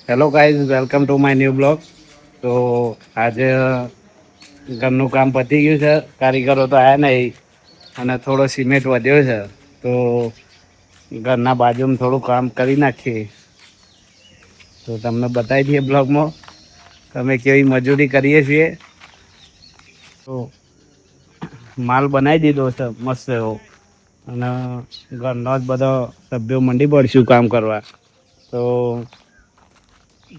Hello guys, welcome to my new blog. તો આજે ઘરનું કામ પતી ગયું છે. કારીગરો તો આવ્યા નહીં અને થોડો સિમેન્ટ વધ્યો છે. તો ઘરના બાજુમાં થોડું કામ કરી નાખીએ. તો તમને બતાવી દઈએ બ્લોગમાં અમે કેવી મજૂરી કરીએ છીએ. તો માલ બનાવી દીધો છે મસ્ત એવો, અને ઘરનો જ બધા સભ્યો મંડી પડશું કામ કરવા. તો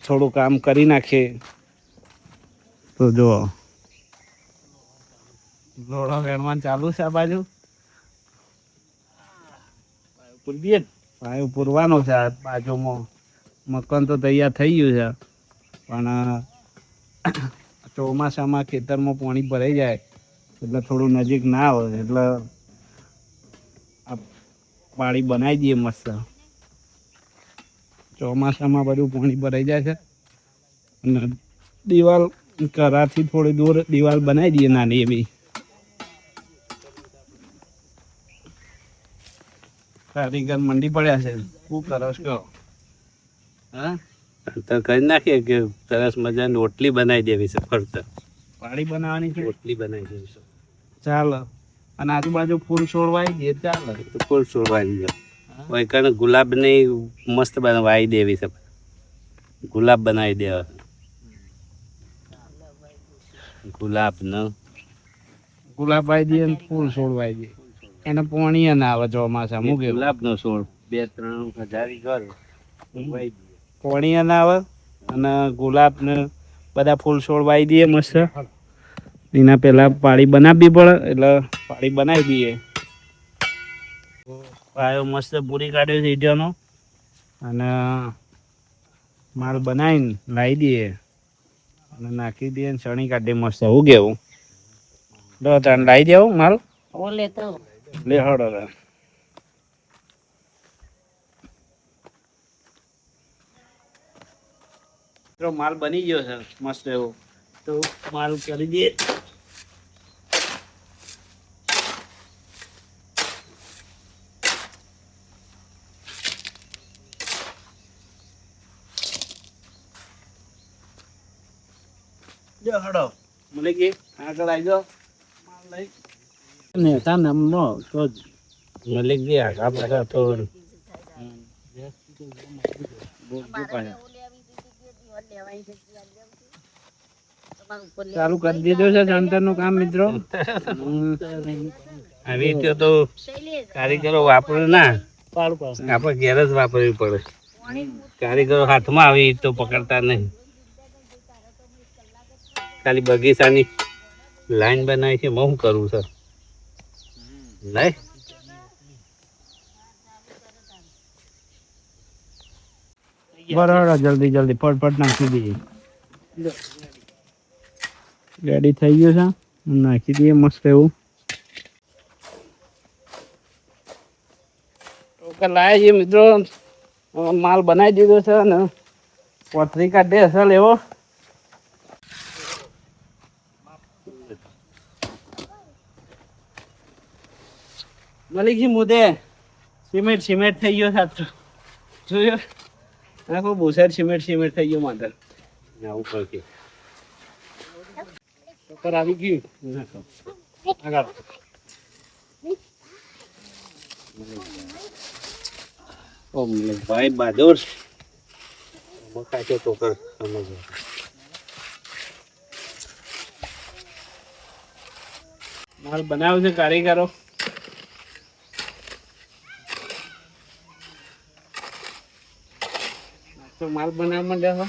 થોડું કામ કરી નાખીએ. તો જુઓ, લોડા વેણવાનું ચાલુ છે. આ બાજુ પાયો પૂરવાનો છે. આ બાજુમાં મકાન તો તૈયાર થઈ ગયું છે, પણ ચોમાસામાં ખેતરમાં પાણી ભરાઈ જાય એટલે થોડું નજીક ના આવે, એટલે આ પાણી બનાવી દઈએ મસ્ત. ચોમાસામાં બધું પાણી ભરાઈ જાય છે, અને દિવાલ કરાથી થોડી દૂર દિવાલ બનાવી દઈએ નાની એવી. કારીગર મંડી પડ્યા છે. શું કરો છો? હા, તો કરી નાખીએ કે સરસ મજાની રોટલી બનાવી દેવી છે. ફરત પાણી બનાવવાની છે, રોટલી બનાવી દેવી છે. ચાલો. અને આજુબાજુ ફૂલ છોડવાઈ દે, ચાલે તો ફૂલ છોડવાઈ દે. વૈકણ ગુલાબની મસ્ત બનાવી દેવી છે. ગુલાબ બનાવી દેવા. ગુલાબ આવી દઈએ ને ફૂલ છોડવાઈ દે. એને પાણી ના આવે ચોમાસામાં. ગુલાબ નો છોડ 2-3 હજાર પાણી ના આવે, અને ગુલાબ ને બધા ફૂલ છોડવાઈ દઈએ મસ્ત. એના પેલા પાણી બનાવવી પડે, એટલે પાણી બનાવી દઈએ. પાયો મસ્ત પૂરી કાઢ્યો છે ઈંટનો, અને માલ બનાવીને લાવી દઈએ અને નાખી દઈએ ને ચણી કાઢી મસ્ત. હું કેવું? લાવી દેવું માલ લે હળો. માલ બની ગયો છે મસ્ત એવો. તો માલ કરી દઈએ. જો હડો મને કે આગળ આવી જાઓ. માલ લઈ નેતા નમનો તો મલિકજી આગા પાછા તો ચાલુ કરી દીધું છે જંતર નું કામ મિત્રો. આવી રીતે તો કારીગરો વાપરે ના, આપણે ઘેર જ વાપરવી પડે. કારીગરો હાથમાં આવી તો પકડતા નહીં. ખાલી બગીચાની લાઈન બનાવી છે. હું કરું છું નહીં. બરાબર, જલ્દી જલ્દી ફટફટ નાખી દઈએ. રેડી થઈ ગયું છે, નાખી દઈએ મસ્ત એવું. લાયા છીએ મિત્રો, માલ બનાવી દીધો છે ને પથરી કાઢે અસલ એવો. મલિકજી મુદે સિમેન્ટ સિમેન્ટ થઈ ગયો સાચું જોયો. આખો ભૂસેર સિમેન્ટ સિમેન્ટ થઈ ગયો માત્ર. ઉપર કે ઉપર આવી ગયું. આગળ ઓ ભાઈ બહાદુર મકાઈ તો ટોકર સમજો. માલ બનાવ્યો છે કારીગરો. તો માલ બનાવવા માંડ્યા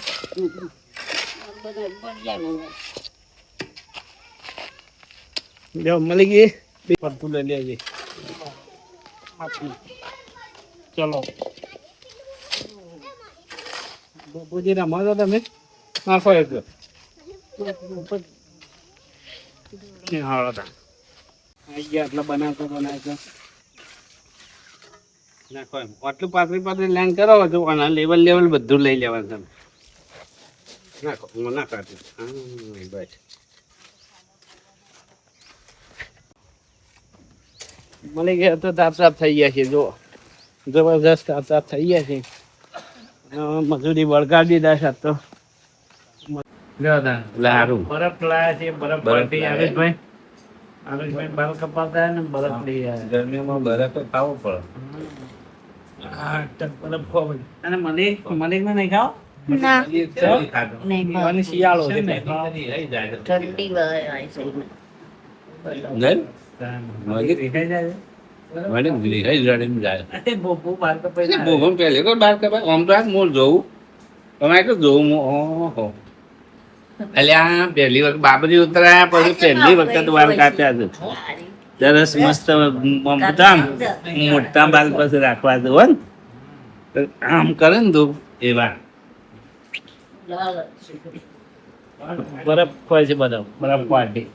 છો. મળી ગઈ પડતું લઈ લેજે. ચલો બાપુજી રમો છો તમે? નાખો એક હા આવી ગયા. આટલા બનાવતો નાખો એમ. આટલું પાતળી પાતળી લાઈન કરો તો લેવલ લેવલ બધું લઈ લેવાનું તમે. નાખો નાખો બસ. મળી ગયા તો તાપ સાફ થઈ ગયા છે. જો જબરજસ્ત તાપ સાફ થઈ ગયા છે. મજૂરી વળગાડી દીધા છે તો બરફ લાયા છે, બરફ પાર્ટી આવેશભાઈ બાલ કપાતા ને બરફ લઈ આવ્યા. ગરમીમાં બરફ ખાવો પડે. બરફ ખોવાય અને મલિક ને નહીં ખાઓ ના ખાધો. નહીં અને શિયાળો છે ને ઠંડી રહી જાય. ઠંડી વાય છે નહીં? મલિક દેખાઈ જાય છે. મને લીહાઈ જડીને જાય. અરે બોબો બાલ કપાઈ એટલે ભૂગોળ પહેલી કોઈ બાર કપાય. આમ તો આ હું જોઉં. તમે તો જોઉં હું. ઓહો. એટલે આ પહેલી વખત બાબરી ઉતરાયા પછી પહેલી વખત વાળ કાપ્યા છે. સરસ મસ્ત મોટા મોટા બાલ પછી રાખવા દો હો ને. તો આમ કરે ને તું એવા બરફ હોય છે બધા બરફ પાર્ટી.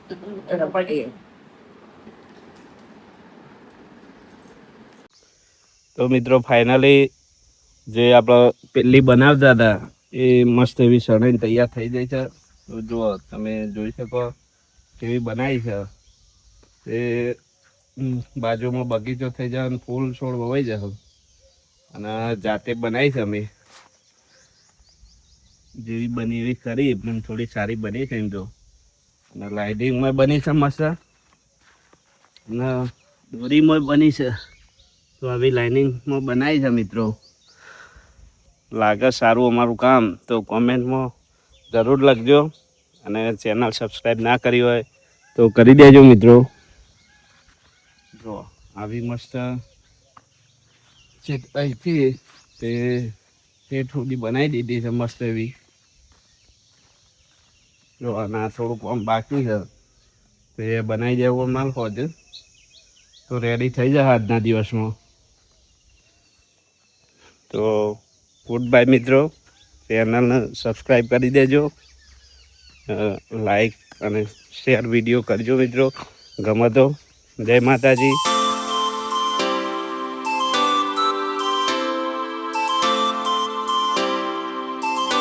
તો મિત્રો ફાઇનલી જે આપણે પેલી બનાવતા હતા એ મસ્ત એવી સણાઈને તૈયાર થઈ જાય છે. તો જુઓ તમે જોઈ શકો કેવી બનાવી છે. એ બાજુમાં બગીચો થઈ જાય અને ફૂલ છોડ વવાઈ જશે અને જાતે બનાવી છે અમે. જેવી બની એવી કરી પણ થોડી સારી બની છે એમ તો. અને લાઇટિંગમાં બની છે મસ્ત અને દોરીમાં બની છે. તો આવી લાઇનિંગમાં બનાવી છે મિત્રો. લાગે સારું અમારું કામ તો કોમેન્ટમાં જરૂર લખજો અને ચેનલ સબસ્ક્રાઈબ ના કરી હોય તો કરી દેજો મિત્રો. જો આવી મસ્ત છેક અહીંથી તે ઠેઠ સુધી બનાવી દીધી છે મસ્ત એવી. જો અને થોડુંક આમ બાકી છે તો એ બનાવી દેવું માલ હોજ તો રેડી થઈ જાય આજના દિવસમાં. તો ગુડ બાય મિત્રો. ચેનલને સબસ્ક્રાઈબ કરી દેજો, લાઈક અને શેર વિડીયો કરજો મિત્રો ગમે તો. જય માતાજી.